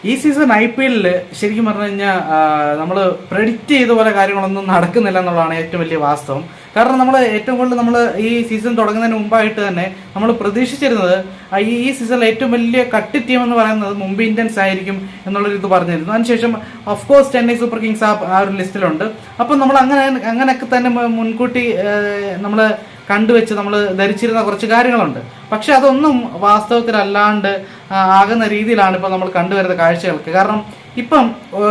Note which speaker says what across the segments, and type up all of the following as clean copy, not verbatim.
Speaker 1: ഈ season IPL ശരിക്കും പറഞ്ഞു കഴിഞ്ഞാൽ നമ്മൾ പ്രെഡിക്റ്റ് ചെയ്ത പോലെ കാര്യങ്ങളൊന്നും നടക്കുന്നില്ല എന്നുള്ളതാണ് ഏറ്റവും വലിയ വാസ്തവം. കാരണം നമ്മൾ ഏറ്റവും കൂടുതൽ നമ്മൾ ഈ സീസൺ തുടങ്ങുന്നതിന് മുമ്പായിട്ട് തന്നെ നമ്മൾ പ്രതീക്ഷിച്ചിരുന്നത് ഈ സീസണിൽ ഏറ്റവും വലിയ കട്ടി ടീം എന്ന് പറയുന്നത് മുംബൈ ഇന്ത്യൻസ് ആയിരിക്കും എന്നുള്ളൊരു ഇത് പറഞ്ഞിരുന്നു. അതിനുശേഷം ഓഫ്കോഴ്സ് ചെന്നൈ സൂപ്പർ കിങ്സ് ആ ഒരു ലിസ്റ്റിലുണ്ട്. അപ്പം നമ്മൾ അങ്ങനെയൊക്കെ തന്നെ മുൻകൂട്ടി നമ്മൾ കണ്ടുവെച്ച് നമ്മൾ ധരിച്ചിരുന്ന കുറച്ച് കാര്യങ്ങളുണ്ട്. പക്ഷെ അതൊന്നും വാസ്തവത്തിലല്ലാണ്ട് ആകുന്ന രീതിയിലാണ് ഇപ്പോൾ നമ്മൾ കണ്ടുവരുന്ന കാഴ്ചകൾക്ക്. കാരണം ഇപ്പം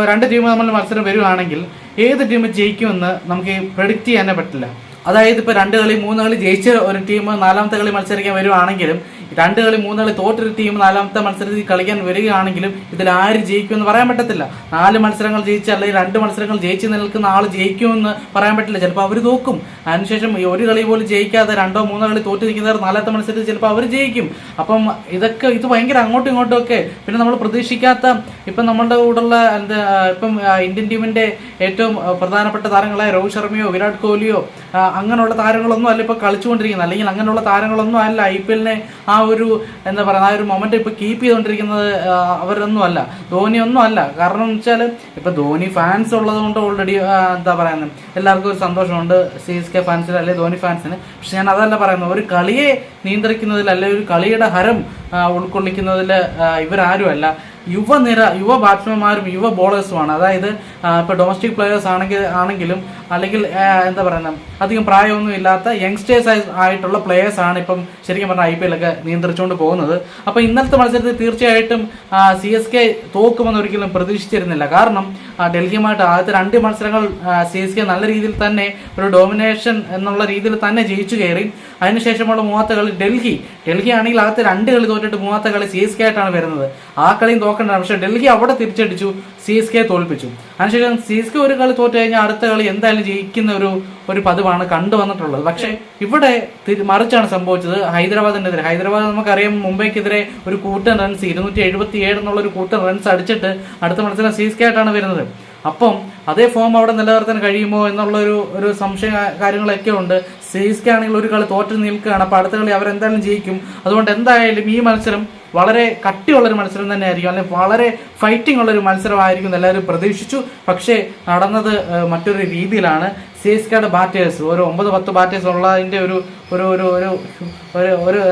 Speaker 1: രണ്ട് ടീം തമ്മിൽ മത്സരം വരുവാണെങ്കിൽ ഏത് ടീം ജയിക്കുമെന്ന് നമുക്ക് പ്രെഡിക്റ്റ് ചെയ്യാനേ പറ്റില്ല. അതായത് ഇപ്പോൾ 2 കളി 3 കളി ജയിച്ച ഒരു ടീം 4ാമത്തെ കളി മത്സരിക്കാൻ വരുവാണെങ്കിലും 2 കളി 3 കളി തോറ്റൊരു ടീം 4ാമത്തെ മത്സരത്തിൽ കളിക്കാൻ വരികയാണെങ്കിലും ഇതിൽ ആര് ജയിക്കുമെന്ന് പറയാൻ പറ്റത്തില്ല. 4 മത്സരങ്ങൾ ജയിച്ച അല്ലെങ്കിൽ 2 മത്സരങ്ങൾ ജയിച്ച് നിൽക്കുന്ന ആൾ ജയിക്കുമെന്ന് പറയാൻ പറ്റില്ല. ചിലപ്പോൾ അവർ തോക്കും. അതിനുശേഷം ഒരു കളി പോലും ജയിക്കാതെ 2 3 കളി തോറ്റ് നിൽക്കുന്നവർ 4ാമത്തെ മത്സരത്തിൽ ചിലപ്പോൾ അവർ ജയിക്കും. അപ്പം ഇത് ഭയങ്കര അങ്ങോട്ടും ഇങ്ങോട്ടും ഒക്കെ. പിന്നെ നമ്മൾ പ്രതീക്ഷിക്കാത്ത ഇപ്പം നമ്മളുടെ കൂടെയുള്ള ഇപ്പം ഇന്ത്യൻ ടീമിന്റെ ഏറ്റവും പ്രധാനപ്പെട്ട താരങ്ങളായ രോഹിത് ശർമ്മയോ വിരാട് കോഹ്ലിയോ അങ്ങനെയുള്ള താരങ്ങളൊന്നും അല്ല ഇപ്പോൾ കളിച്ചുകൊണ്ടിരിക്കുന്നത്. അല്ലെങ്കിൽ അങ്ങനെയുള്ള താരങ്ങളൊന്നും അല്ല IPL ആ ഒരു എന്താ പറയുക ആ ഒരു മൊമെന്റ് ഇപ്പൊ കീപ്പ് ചെയ്തുകൊണ്ടിരിക്കുന്നത് അവരൊന്നും അല്ല, ധോണിയൊന്നും അല്ല. കാരണം എന്ന് വെച്ചാൽ ഇപ്പൊ ധോണി ഫാൻസ് ഉള്ളത് കൊണ്ട് ഓൾറെഡി എന്താ പറയുന്നത് എല്ലാവർക്കും ഒരു സന്തോഷമുണ്ട് CSK ഫാൻസിന് അല്ലെങ്കിൽ ധോണി ഫാൻസിന്. പക്ഷെ ഞാൻ അതല്ല പറയുന്നത്, ഒരു കളിയെ നിയന്ത്രിക്കുന്നതിൽ അല്ലെങ്കിൽ ഒരു കളിയുടെ ഹരം ഉൾക്കൊള്ളിക്കുന്നതിൽ ഇവരാരുമല്ല. യുവ ബാറ്റ്സ്മാൻമാരും യുവ ബോളേഴ്സുമാണ്. അതായത് ഇപ്പോൾ ഡൊമസ്റ്റിക് പ്ലെയേഴ്സ് ആണെങ്കിലും അല്ലെങ്കിൽ എന്താ പറയുന്നത് അധികം പ്രായമൊന്നും ഇല്ലാത്ത യങ്സ്റ്റേഴ്സ് ആയിട്ടുള്ള പ്ലെയേഴ്സാണ് ഇപ്പം ശരിക്കും പറഞ്ഞാൽ IPL ഒക്കെ നിയന്ത്രിച്ചുകൊണ്ട് പോകുന്നത്. അപ്പോൾ ഇന്നലത്തെ മത്സരത്തിൽ തീർച്ചയായിട്ടും CSK തോക്കുമെന്ന് ഒരിക്കലും പ്രതീക്ഷിച്ചിരുന്നില്ല. കാരണം ഡൽഹിയുമായിട്ട് ആദ്യത്തെ 2 മത്സരങ്ങൾ CSK നല്ല രീതിയിൽ തന്നെ ഒരു ഡോമിനേഷൻ എന്നുള്ള രീതിയിൽ തന്നെ ജയിച്ചു കയറി. അതിനുശേഷമുള്ള 3ാമത്തെ കളി ഡൽഹി ആണെങ്കിൽ ആദ്യത്തെ 2 കളി തോറ്റിട്ട് 3ാമത്തെ കളി CSK ആയിട്ടാണ് വരുന്നത്. ആ കളിയും തോക്കേണ്ടതാണ്. പക്ഷേ ഡൽഹി അവിടെ തിരിച്ചടിച്ചു, CSK തോൽപ്പിച്ചു. അതിനുശേഷം CSK ഒരു കളി തോറ്റു കഴിഞ്ഞാൽ അടുത്ത കളി എന്തായാലും ജയിക്കുന്ന ഒരു പതിവാണ് കണ്ടുവന്നിട്ടുള്ളത്. പക്ഷേ ഇവിടെ മറിച്ചാണ് സംഭവിച്ചത്. ഹൈദരാബാദ് നമുക്കറിയാം മുംബൈക്കെതിരെ ഒരു കൂട്ടൻ റൺസ് 277 എന്നുള്ളൊരു കൂട്ടൻ റൺസ് അടിച്ചിട്ട് അടുത്ത മത്സരം CSK ആയിട്ടാണ് വരുന്നത്. അപ്പം അതേ ഫോം അവിടെ നിലനിർത്താൻ കഴിയുമോ എന്നുള്ള ഒരു സംശയ കാര്യങ്ങളൊക്കെ ഉണ്ട്. CSK ആണെങ്കിൽ ഒരു കളി തോറ്റു നിൽക്കുകയാണ്. അപ്പോൾ അടുത്ത കളി അവരെന്തായാലും ജയിക്കും. അതുകൊണ്ട് എന്തായാലും ഈ മത്സരം വളരെ കട്ടിയുള്ളൊരു മത്സരം തന്നെ ആയിരിക്കും, അല്ലെങ്കിൽ വളരെ ഫൈറ്റിംഗ് ഉള്ളൊരു മത്സരമായിരിക്കും എല്ലാവരും പ്രതീക്ഷിച്ചു. പക്ഷേ നടന്നത് മറ്റൊരു രീതിയിലാണ്. CSKയുടെ ബാറ്റേഴ്സ് ഒരു 9-10 ബാറ്റേഴ്സ് ഉള്ളതിൻ്റെ ഒരു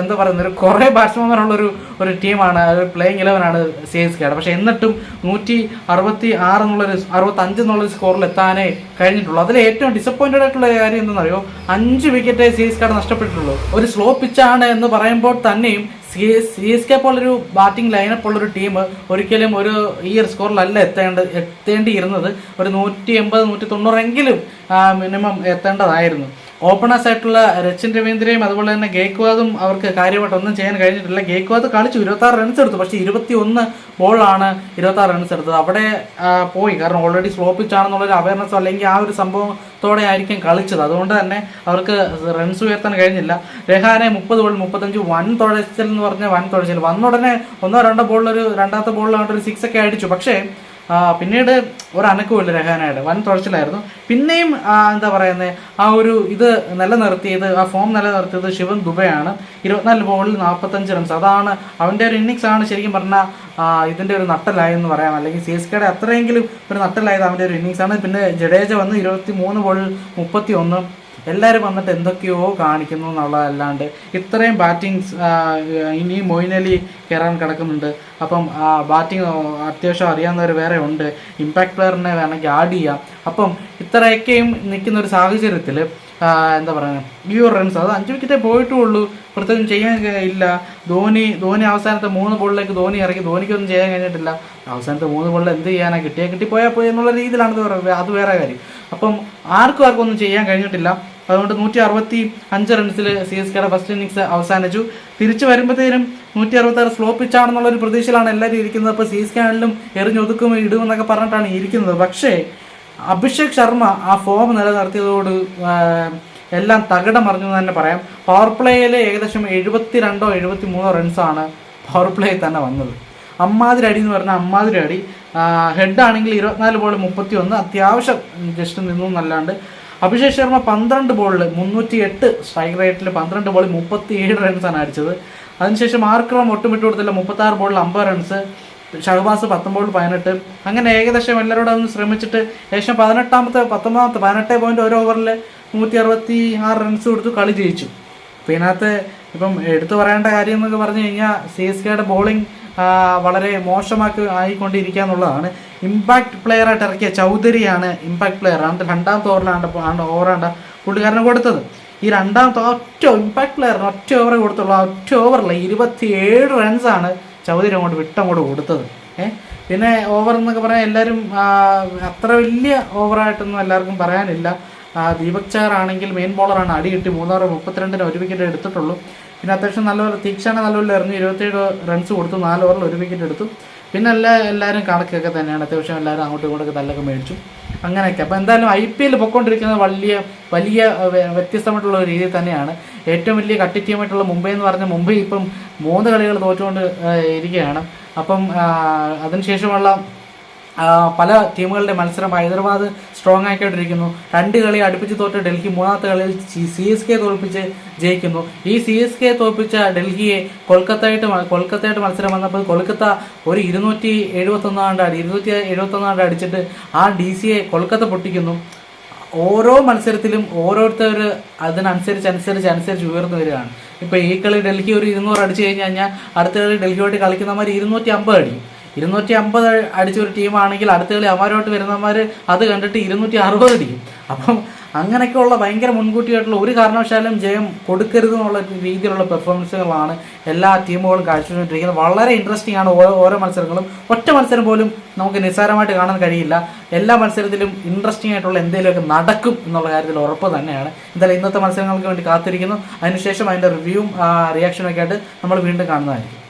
Speaker 1: എന്താ പറയുന്നത് ഒരു കുറേ ബാറ്റ്സ്മാൻമാരുള്ളൊരു ടീമാണ്, ഒരു പ്ലേയിങ് 11ആണ് CSKയുടെ. പക്ഷേ എന്നിട്ടും 166 എന്നുള്ളൊരു 65 എന്നുള്ളൊരു സ്കോറിൽ എത്താനേ കഴിഞ്ഞിട്ടുള്ളൂ. അതിൽ ഏറ്റവും ഡിസപ്പോയിന്റഡ് ആയിട്ടുള്ള കാര്യം എന്തെന്നറിയോ, 5 വിക്കറ്റേ CSKയുടെ നഷ്ടപ്പെട്ടിട്ടുള്ളൂ. ഒരു സ്ലോ പിച്ചാണ് എന്ന് പറയുമ്പോൾ തന്നെയും CSK പോലൊരു ബാറ്റിംഗ് ലൈനപ്പ് ഉള്ളൊരു ടീം ഒരിക്കലും ഈ ഒരു സ്കോറിലല്ല എത്തേണ്ടിയിരുന്നത്. ഒരു 180-190 എങ്കിലും മിനിമം എത്തേണ്ടതായിരുന്നു. ഓപ്പണേഴ്സ് ആയിട്ടുള്ള രച്ചിൻ രവീന്ദ്രയും അതുപോലെ തന്നെ ഗേക്വാദും അവർക്ക് കാര്യമായിട്ട് ഒന്നും ചെയ്യാൻ കഴിഞ്ഞിട്ടില്ല. ഗേക്വാദ് കളിച്ചു 26 റൺസ് എടുത്തു. പക്ഷേ 21 ബോളാണ് 26 റൺസ് എടുത്തത്. അവിടെ പോയി. കാരണം ഓൾറെഡി സ്ലോ പിച്ച് ആണെന്നുള്ളൊരു അവയർനെസ്സോ അല്ലെങ്കിൽ ആ ഒരു സംഭവത്തോടെ ആയിരിക്കും കളിച്ചത്. അതുകൊണ്ട് തന്നെ അവർക്ക് റൺസ് ഉയർത്താൻ കഴിഞ്ഞില്ല. രഹാനെ 30 ബോൾ 35 വൻ തുഴച്ചിൽ എന്ന് പറഞ്ഞാൽ വൻ തുഴച്ചിൽ. വന്നുടനെ 1-2 ബോളിലൊരു 2ാമത്തെ ബോളിലായിട്ട് ഒരു 6 ഒക്കെ അടിച്ചു. പക്ഷേ പിന്നീട് ഒരു അനക്കമില്ല രഹാനയുടെ, വൻ തുഴച്ചിലായിരുന്നു. പിന്നെയും എന്താ പറയുന്നത് ഇത് നിലനിർത്തിയത്, ആ ഫോം നിലനിർത്തിയത് ശിവൻ ദുബെയാണ്. 24 ബോളിൽ 45 റൺസ്. അതാണ് അവൻ്റെ ഒരു ഇന്നിങ്സ് ആണ് ശരിക്കും പറഞ്ഞാൽ ഇതിൻ്റെ ഒരു നട്ടലായെന്ന് പറയാം. അല്ലെങ്കിൽ CSKയുടെ അത്രയെങ്കിലും ഒരു നട്ടലായത് അവൻ്റെ ഒരു ഇന്നിങ്സ് ആണ്. പിന്നെ ജഡേജ വന്ന് 23 ബോളിൽ 31. എല്ലാവരും വന്നിട്ട് എന്തൊക്കെയോ കാണിക്കുന്നു എന്നുള്ളതല്ലാണ്ട് ഇത്രയും ബാറ്റിങ്സ് ഇനി മൊയിൻ അലി കയറാൻ കിടക്കുന്നുണ്ട്. അപ്പം ബാറ്റിംഗ് അത്യാവശ്യം അറിയാവുന്നവർ വേറെ ഉണ്ട്, ഇമ്പാക്ട് പ്ലെയറിനെ വേണമെങ്കിൽ ആഡ് ചെയ്യാം. അപ്പം ഇത്രയൊക്കെയും നിൽക്കുന്ന ഒരു സാഹചര്യത്തിൽ എന്താ പറയുക ഈ ഒരു റൺസ് അത് 5 വിക്കറ്റേ പോയിട്ടുള്ളൂ, പ്രത്യേകം ചെയ്യാൻ ഇല്ല. ധോണി അവസാനത്തെ 3 ബോളിലേക്ക് ഇറങ്ങി, ധോണിക്കൊന്നും ചെയ്യാൻ കഴിഞ്ഞിട്ടില്ല. അവസാനത്തെ 3 ബോളിൽ എന്ത് ചെയ്യാനാണ്, കിട്ടിപ്പോയാൽ പോയി എന്നുള്ള രീതിയിലാണ് അത് വേറെ കാര്യം. അപ്പം ആർക്കും ഒന്നും ചെയ്യാൻ കഴിഞ്ഞിട്ടില്ല. അതുകൊണ്ട് 165 റൺസിൽ CSKയുടെ ഫസ്റ്റ് ഇന്നിങ്സ് അവസാനിച്ചു. തിരിച്ചു വരുമ്പോഴത്തേനും 166 സ്ലോ പിച്ചാണെന്നുള്ളൊരു പ്രതീക്ഷയിലാണ് എല്ലാവരും ഇരിക്കുന്നത്. അപ്പോൾ CSK ആണെങ്കിലും എറിഞ്ഞൊതുക്കും ഇടുമെന്നൊക്കെ പറഞ്ഞിട്ടാണ് ഇരിക്കുന്നത്. പക്ഷേ അഭിഷേക് ശർമ്മ ആ ഫോം നിലനിർത്തിയതോട് എല്ലാം തകിടം മറിഞ്ഞു എന്ന് തന്നെ പറയാം. പവർ പ്ലേയിൽ ഏകദേശം 72 73 റൺസാണ് പവർ പ്ലേയിൽ തന്നെ വന്നത്. അമ്മാതിരി അടി എന്ന് പറഞ്ഞാൽ അമ്മാതിരി അടി. ഹെഡ് ആണെങ്കിൽ 24 ബോൾ 31, അത്യാവശ്യം ജസ്റ്റ് നിന്നു എന്നല്ലാണ്ട്. അഭിഷേക് ശർമ്മ 12 ബോളിൽ 308 സ്ട്രൈക്ക് റേറ്റിൽ 12 ബോളിൽ 37 റൺസാണ് അടിച്ചത്. അതിനുശേഷം ആർക്കും ഒട്ടും വിട്ടു കൊടുത്തില്ല. 36 ബോളിൽ 50 റൺസ്. ഷഹബാസ് 19-18. അങ്ങനെ ഏകദേശം എല്ലാവരോടും ഒന്ന് ശ്രമിച്ചിട്ട് ഏകദേശം 18 ഒരു ഓവറിൽ 166 റൺസ് കൊടുത്തു കളി ജയിച്ചു. അപ്പോൾ ഇതിനകത്ത് ഇപ്പം എടുത്തു പറയേണ്ട കാര്യം എന്നൊക്കെ പറഞ്ഞു കഴിഞ്ഞാൽ CSKയുടെ ബോളിംഗ് വളരെ ആയിക്കൊണ്ടിരിക്കുക എന്നുള്ളതാണ്. ഇമ്പാക്ട് പ്ലെയറായിട്ട് ഇറക്കിയ ചൗധരിയാണ് ഇമ്പാക്ട് പ്ലെയർ. രണ്ടാമത്തെ ഓവറാണ് പുള്ളിക്കാരനെ കൊടുത്തത്. ഈ രണ്ടാമത്തെ ഒറ്റ ഇമ്പാക്ട് പ്ലെയറിന് ഒറ്റ ഓവറേ കൊടുത്തുള്ളൂ. ഒറ്റ ഓവറിൽ 27 റൺസാണ് ചൗധരി അങ്ങോട്ട് കൊടുത്തത്. പിന്നെ ഓവർ എന്നൊക്കെ പറയാൻ എല്ലാവരും അത്ര വലിയ ഓവറായിട്ടൊന്നും എല്ലാവർക്കും പറയാനില്ല. ദീപക് ചഹർ ആണെങ്കിൽ മെയിൻ ബോളറാണ്, അടി കിട്ടി 3 ഓവർ 32 1 വിക്കറ്റ് എടുത്തിട്ടുള്ളൂ. പിന്നെ അത്യാവശ്യം നല്ലപോലെ തീക്ഷണ നല്ലപോലെ എറിഞ്ഞു 27 റൺസ് കൊടുത്തു, 4 ഓവറിൽ 1 വിക്കറ്റ് എടുത്തു. പിന്നെ എല്ലാവരും കണക്കൊക്കെ തന്നെയാണ്, അത്യാവശ്യം എല്ലാവരും അങ്ങോട്ടും ഇങ്ങോട്ടൊക്കെ തല്ലൊക്കെ മേടിച്ചു അങ്ങനെയൊക്കെ. അപ്പോൾ എന്തായാലും IPL പൊയ്ക്കൊണ്ടിരിക്കുന്നത് വലിയ വ്യത്യസ്തമായിട്ടുള്ള ഒരു രീതിയിൽ തന്നെയാണ്. ഏറ്റവും വലിയ കട്ടിറ്റീമായിട്ടുള്ള മുംബൈ എന്ന് പറഞ്ഞാൽ മുംബൈ ഇപ്പം 3 കളികൾ തോറ്റുകൊണ്ട് ഇരിക്കുകയാണ്. അപ്പം അതിനുശേഷമുള്ള പല ടീമുകളുടെ മത്സരം ഹൈദരാബാദ് സ്ട്രോങ് ആയിക്കൊണ്ടിരിക്കുന്നു. 2 കളി അടുപ്പിച്ച് തോറ്റ ഡൽഹി 3ാമത്തെ കളിയിൽ CSK തോൽപ്പിച്ച് ജയിക്കുന്നു. ഈ CSK തോൽപ്പിച്ച ഡൽഹിയെ കൊൽക്കത്തയായിട്ട് മത്സരം വന്നപ്പോൾ കൊൽക്കത്ത ഒരു 271 അടിച്ചിട്ട് ആ DCയെ കൊൽക്കത്ത പൊട്ടിക്കുന്നു. ഓരോ മത്സരത്തിലും ഓരോരുത്തർ അതിനനുസരിച്ച് ഉയർന്നു വരികയാണ്. ഇപ്പോൾ ഈ കളി ഡൽഹി ഒരു 200 അടിച്ചു കഴിഞ്ഞാൽ അടുത്ത കളി ഡൽഹിയോട്ട് കളിക്കുന്നവർ 250 അടിക്കും. 250 അടിച്ച ഒരു ടീമാണെങ്കിൽ അടുത്ത കളി അവരോട്ട് വരുന്നവർ അത് കണ്ടിട്ട് 260 അടിക്കും. അപ്പം അങ്ങനെയൊക്കെയുള്ള ഭയങ്കര മുൻകൂട്ടിയായിട്ടുള്ള ഒരു കാരണവശാലും ജയം കൊടുക്കരുത് എന്നുള്ള രീതിയിലുള്ള പെർഫോമൻസുകളാണ് എല്ലാ ടീമുകളും കാഴ്ചവെച്ചുകൊണ്ടിരിക്കുന്നത്. വളരെ ഇൻട്രസ്റ്റിംഗ് ആണ് ഓരോ മത്സരങ്ങളും. ഒറ്റ മത്സരം പോലും നമുക്ക് നിസ്സാരമായിട്ട് കാണാൻ കഴിയില്ല. എല്ലാ മത്സരത്തിലും ഇൻട്രസ്റ്റിംഗ് ആയിട്ടുള്ള എന്തെങ്കിലുമൊക്കെ നടക്കും എന്നുള്ള കാര്യത്തിൽ ഉറപ്പ് തന്നെയാണ്. എന്തായാലും ഇന്നത്തെ മത്സരങ്ങൾക്ക് വേണ്ടി കാത്തിരിക്കുന്നു. അതിനുശേഷം അതിൻ്റെ റിവ്യൂവും റിയാക്ഷനൊക്കെ ആയിട്ട് നമ്മൾ വീണ്ടും കാണുന്നതായിരിക്കും.